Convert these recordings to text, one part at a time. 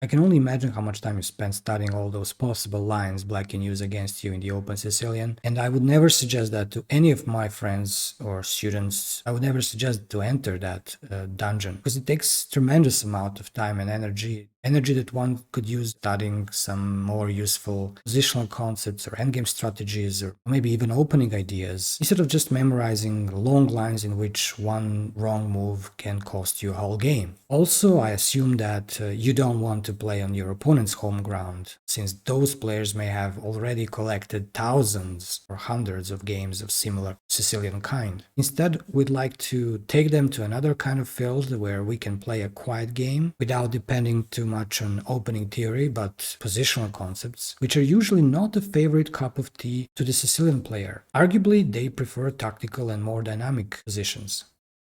I can only imagine how much time you spent studying all those possible lines black can use against you in the open Sicilian, and I would never suggest that to any of my friends or students. I would never suggest to enter that dungeon, because it takes tremendous amount of time and energy that one could use studying some more useful positional concepts or endgame strategies, or maybe even opening ideas, instead of just memorizing long lines in which one wrong move can cost you a whole game. Also, I assume that you don't want to play on your opponent's home ground, since those players may have already collected thousands or hundreds of games of similar Sicilian kind. Instead, we'd like to take them to another kind of field where we can play a quiet game without depending too much on opening theory but positional concepts, which are usually not a favorite cup of tea to the Sicilian player. Arguably, they prefer tactical and more dynamic positions.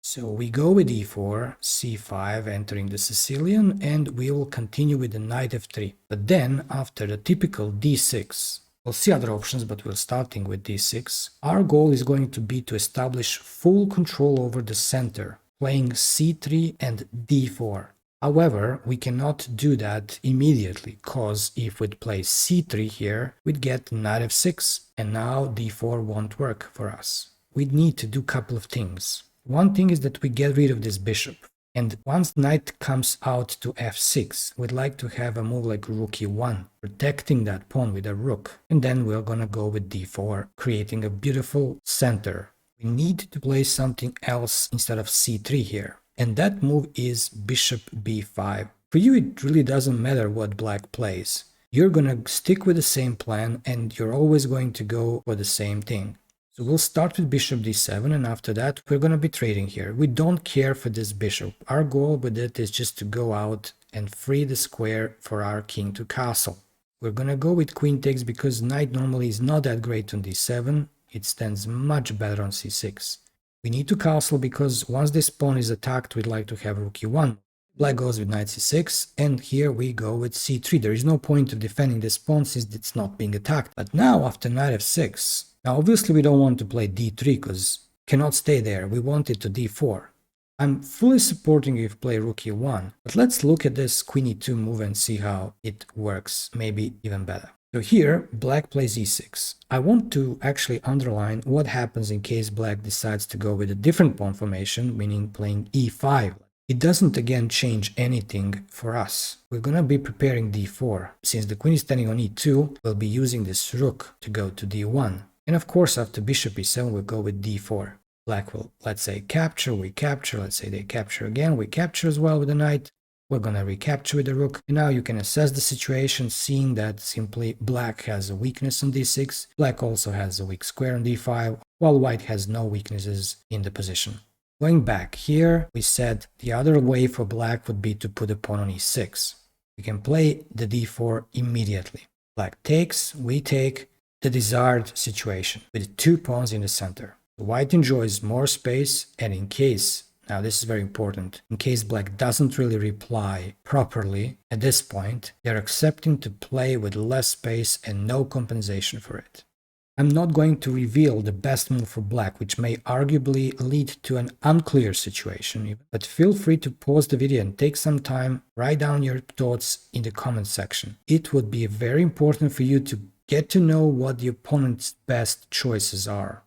So we go with e4, c5 entering the Sicilian, and we will continue with the knight f3. But then, after the typical d6, we'll see other options, but we're starting with d6. Our goal is going to be to establish full control over the center, playing c3 and d4. However, we cannot do that immediately, cause if we'd play c3 here, we'd get knight f6, and now d4 won't work for us. We'd need to do a couple of things. One thing is that we get rid of this bishop, and once knight comes out to f6, we'd like to have a move like rook e1, protecting that pawn with a rook, and then we're gonna go with d4, creating a beautiful center. We need to play something else instead of c3 here, and that move is bishop b5. For you, it really doesn't matter what black plays. You're gonna stick with the same plan, and you're always going to go for the same thing. So we'll start with bishop d7, and after that we're going to be trading here. We don't care for this bishop. Our goal with it is just to go out and free the square for our king to castle. We're going to go with queen takes because knight normally is not that great on d7. It stands much better on c6. We need to castle because once this pawn is attacked, we'd like to have rook e1. Black goes with knight c6, and here we go with c3. There is no point of defending this pawn since it's not being attacked. But now after knight f6, now obviously we don't want to play d3 because cannot stay there, we want it to d4. I'm fully supporting you if you play rook e1, but let's look at this queen e2 move and see how it works, maybe even better. So here, black plays e6. I want to actually underline what happens in case black decides to go with a different pawn formation, meaning playing e5. It doesn't again change anything for us. We're gonna be preparing d4. Since the queen is standing on e2, we'll be using this rook to go to d1. And of course, after bishop e7, we'll go with d4. Black will, let's say, capture, we capture, let's say they capture again, we capture as well with the knight. We're gonna recapture with the rook. And now you can assess the situation, seeing that simply black has a weakness on d6, black also has a weak square on d5, while white has no weaknesses in the position. Going back here, we said the other way for black would be to put a pawn on e6. We can play the d4 immediately. Black takes, we take, the desired situation with two pawns in the center. White enjoys more space, and in case, now this is very important, in case black doesn't really reply properly at this point, they're accepting to play with less space and no compensation for it. I'm not going to reveal the best move for black, which may arguably lead to an unclear situation, but feel free to pause the video and take some time, write down your thoughts in the comment section. It would be very important for you to get to know what the opponent's best choices are.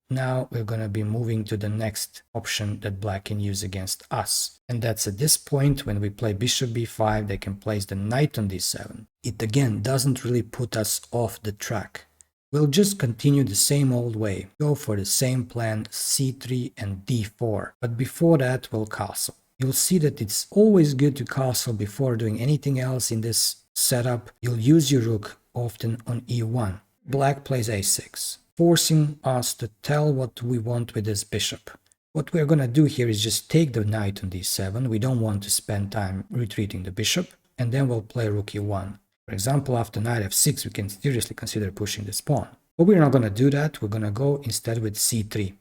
Now we're going to be moving to the next option that black can use against us. And that's at this point when we play bishop b5, they can place the knight on d7. It again doesn't really put us off the track. We'll just continue the same old way, go for the same plan c3 and d4. But before that we'll castle. You'll see that it's always good to castle before doing anything else in this setup. You'll use your rook often on e1. Black plays a6, forcing us to tell what we want with this bishop. What we're gonna do here is just take the knight on d7. We don't want to spend time retreating the bishop, and then we'll play rook e1. For example, after knight f6, we can seriously consider pushing this pawn. But we're not gonna do that, we're gonna go instead with c3.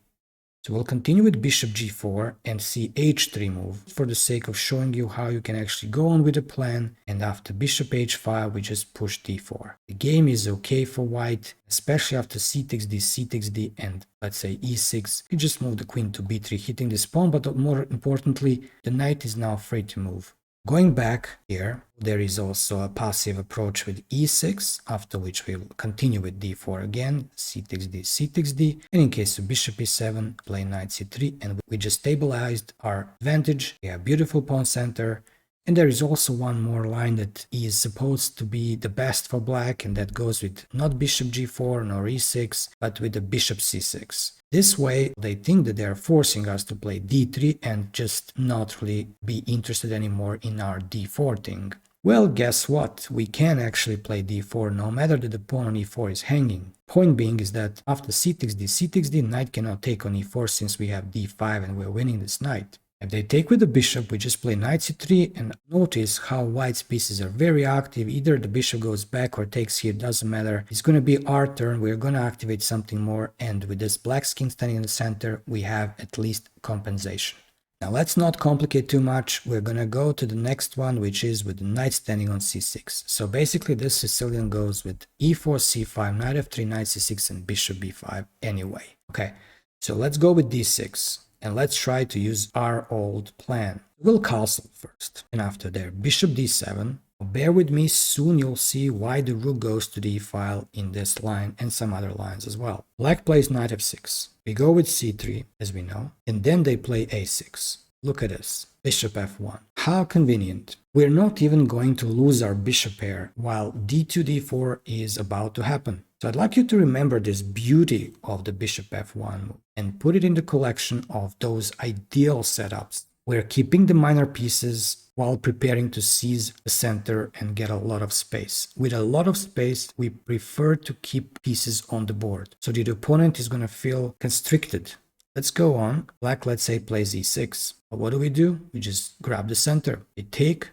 So we'll continue with bishop g4 and ch3 move for the sake of showing you how you can actually go on with the plan, and after bishop h5 we just push d4. The game is okay for white, especially after c takes d and let's say e6. You just move the queen to b3 hitting this pawn, but more importantly the knight is now free to move. Going back here, there is also a passive approach with e6, after which we will continue with d4 again, c takes d, c takes d, and in case of bishop e7, play knight c3, and we just stabilized our advantage. We have beautiful pawn center, and there is also one more line that is supposed to be the best for black, and that goes with not bishop g4 nor e6, but with the bishop c6. This way, they think that they are forcing us to play d3 and just not really be interested anymore in our d4 thing. Well, guess what? We can actually play d4 no matter that the pawn on e4 is hanging. Point being is that after c takes d, knight cannot take on e4 since we have d5 and we're winning this knight. If they take with the bishop, we just play knight c3, and notice how white's pieces are very active. Either the bishop goes back or takes here, doesn't matter. It's going to be our turn, we're going to activate something more, and with this black's king standing in the center, we have at least compensation. Now let's not complicate too much, we're going to go to the next one, which is with the knight standing on c6. So basically this Sicilian goes with e4, c5, knight f3, knight c6, and bishop b5 anyway. Okay, so let's go with d6. And let's try to use our old plan. We'll castle first, and after there, bishop d7. Bear with me, soon you'll see why the rook goes to the e-file in this line and some other lines as well. Black plays knight f6. We go with c3, as we know, and then they play a6. Look at this, bishop f1. How convenient. We're not even going to lose our bishop pair, while d2, d4 is about to happen. So I'd like you to remember this beauty of the bishop f1 move and put it in the collection of those ideal setups. We're keeping the minor pieces while preparing to seize the center and get a lot of space. With a lot of space, we prefer to keep pieces on the board, so the opponent is going to feel constricted. Let's go on. Black, let's say, plays e6. But what do? We just grab the center. We take.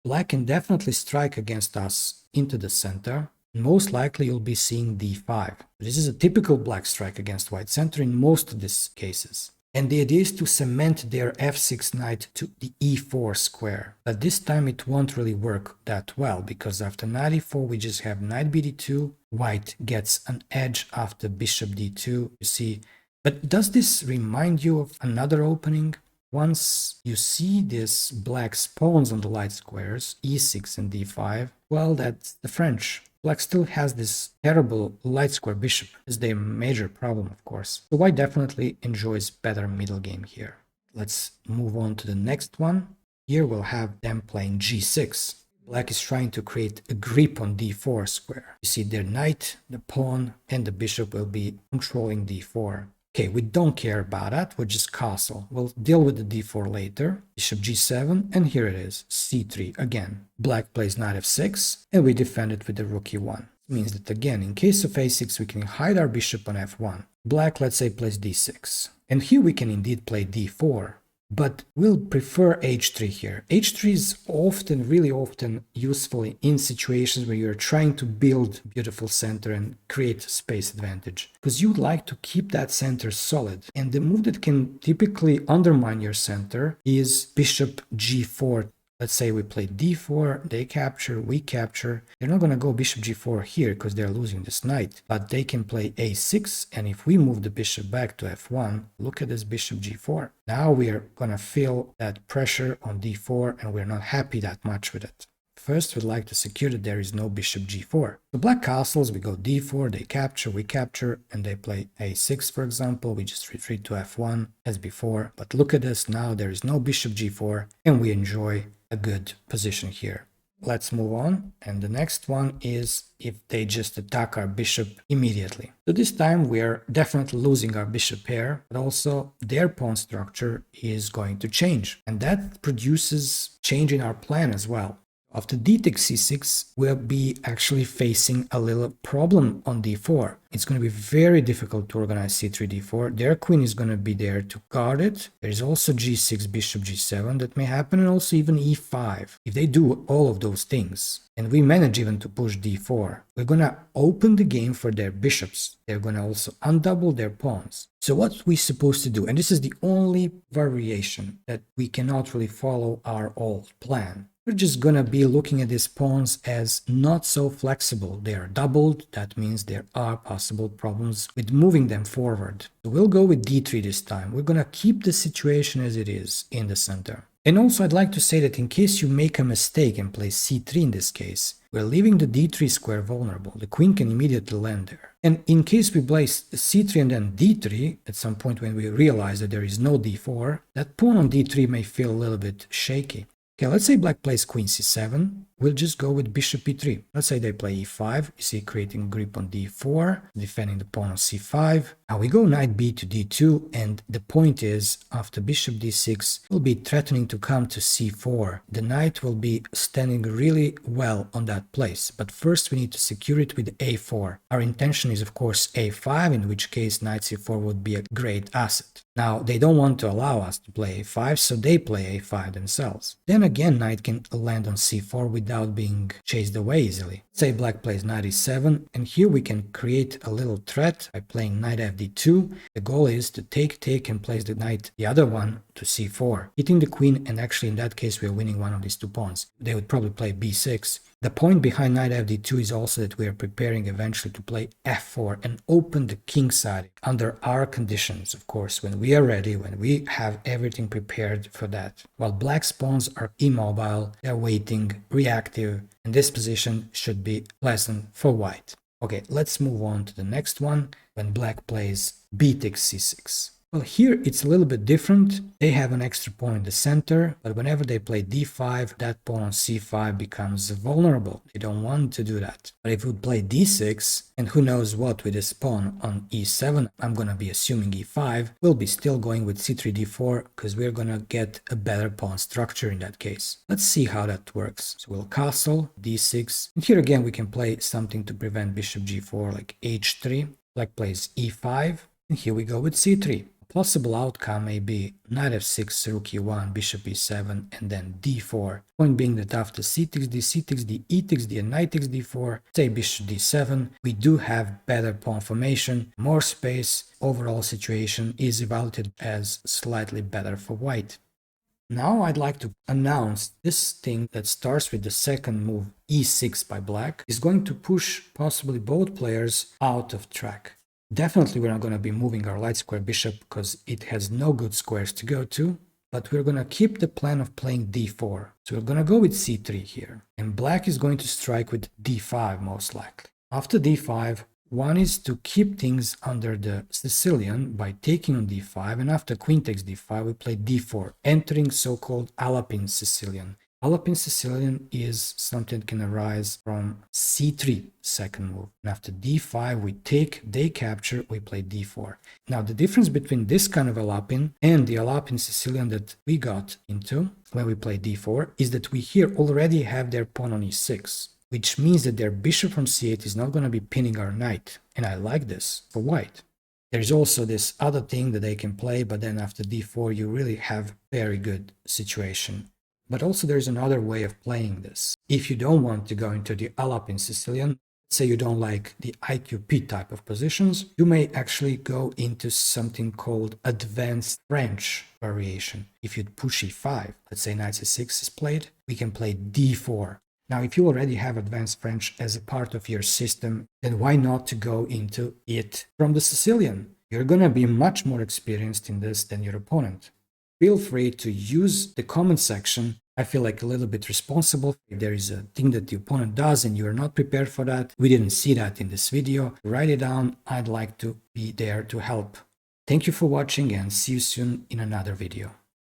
Black can definitely strike against us into the center. Most likely you'll be seeing d5. This is a typical black strike against white center in most of these cases. And the idea is to cement their f6 knight to the e4 square. But this time it won't really work that well, because after knight e4 we just have knight bd2. White gets an edge after bishop d2, you see. But does this remind you of another opening? Once you see this black pawns on the light squares, e6 and d5, well, that's the French. Black still has this terrible light square bishop. It's their major problem, of course. So white definitely enjoys better middle game here. Let's move on to the next one. Here we'll have them playing g6. Black is trying to create a grip on d4 square. You see their knight, the pawn, and the bishop will be controlling d4. Okay, we don't care about that, we'll just castle. We'll deal with the d4 later. Bishop g7, and here it is, c3 again. Black plays knight f6, and we defend it with the rook e1. It means that again, in case of a6, we can hide our bishop on f1. Black, let's say, plays d6. And here we can indeed play d4. But we'll prefer h3 here. h3 is often, really often useful in situations where you're trying to build beautiful center and create space advantage. Because you'd like to keep that center solid. And the move that can typically undermine your center is bishop g4. Let's say we play d4, they capture, we capture. They're not going to go bishop g4 here because they're losing this knight. But they can play a6, and if we move the bishop back to f1, look at this bishop g4. Now we are going to feel that pressure on d4, and we're not happy that much with it. First, we'd like to secure that there is no bishop g4. The black castles, we go d4, they capture, we capture, and they play a6, for example. We just retreat to f1 as before. But look at this, now there is no bishop g4, and we enjoy a good position here. Let's move on, and the next one is if they just attack our bishop immediately. So this time we're definitely losing our bishop pair, but also their pawn structure is going to change, and that produces change in our plan as well. After d takes c6, we'll be actually facing a little problem on d4. It's going to be very difficult to organize c3, d4. Their queen is going to be there to guard it. There is also g6, bishop g7 that may happen, and also even e5. If they do all of those things, and we manage even to push d4, we're going to open the game for their bishops. They're going to also undouble their pawns. So what we're supposed to do, and this is the only variation that we cannot really follow our old plan. We're just gonna be looking at these pawns as not so flexible. They are doubled, that means there are possible problems with moving them forward. So we'll go with d3 this time. We're gonna keep the situation as it is in the center. And also I'd like to say that in case you make a mistake and play c3 in this case, we're leaving the d3 square vulnerable. The queen can immediately land there. And in case we play c3 and then d3, at some point when we realize that there is no d4, that pawn on d3 may feel a little bit shaky. Okay, let's say black plays queen c7. We'll just go with bishop e3. Let's say they play e5. You see, creating grip on d4, defending the pawn on c5. Now we go knight b to d2, and the point is, after bishop d6, we'll be threatening to come to c4. The knight will be standing really well on that place, but first we need to secure it with a4. Our intention is, of course, a5, in which case knight c4 would be a great asset. Now, they don't want to allow us to play a5, so they play a5 themselves. Then again, knight can land on c4 without being chased away easily. Say black plays knight e7, and here we can create a little threat by playing knight fd2. The goal is to take and place the knight, the other one, to c4, hitting the queen, and actually in that case we're winning one of these two pawns. They would probably play b6. The point behind knight fd2 is also that we are preparing eventually to play f4 and open the king side under our conditions, of course, when we are ready, when we have everything prepared for that. While black's pawns are immobile, they're waiting, reactive, and this position should be pleasant for white. Okay, let's move on to the next one, when black plays b takes c6. Well, here it's a little bit different. They have an extra pawn in the center, but whenever they play d5, that pawn on c5 becomes vulnerable. They don't want to do that. But if we would play d6, and who knows what with this pawn on e7, I'm going to be assuming e5, we'll be still going with c3 d4, because we're going to get a better pawn structure in that case. Let's see how that works. So we'll castle, d6, and here again we can play something to prevent bishop g4, like h3. Black plays e5, and here we go with c3. Possible outcome may be knight f6, rook e1, bishop e7, and then d4. Point being that after c takes d, c takes d, e takes d, and knight takes d4, say bishop d7, we do have better pawn formation, more space. Overall situation is evaluated as slightly better for white. Now I'd like to announce this thing that starts with the second move, e6 by black, is going to push possibly both players out of track. Definitely we're not going to be moving our light square bishop because it has no good squares to go to, but we're going to keep the plan of playing d4. So we're going to go with c3 here, and black is going to strike with d5 most likely. After d5, one is to keep things under the Sicilian by taking on d5, and after queen takes d5 we play d4, entering so-called Alapin Sicilian. Alapin Sicilian is something that can arise from c3, second move. And after d5 we take, they capture, we play d4. Now the difference between this kind of Alapin and the Alapin Sicilian that we got into when we play d4 is that we here already have their pawn on e6, which means that their bishop from c8 is not going to be pinning our knight. And I like this for white. There's also this other thing that they can play, but then after d4 you really have very good situation. But also there's another way of playing this. If you don't want to go into the Alapin Sicilian, say you don't like the IQP type of positions, you may actually go into something called advanced French variation. If you'd push e5, let's say knight c6 is played, we can play d4. Now, if you already have advanced French as a part of your system, then why not to go into it from the Sicilian? You're going to be much more experienced in this than your opponent. Feel free to use the comment section. I feel like a little bit responsible. If there is a thing that the opponent does and you are not prepared for that, we didn't see that in this video, write it down. I'd like to be there to help. Thank you for watching and see you soon in another video.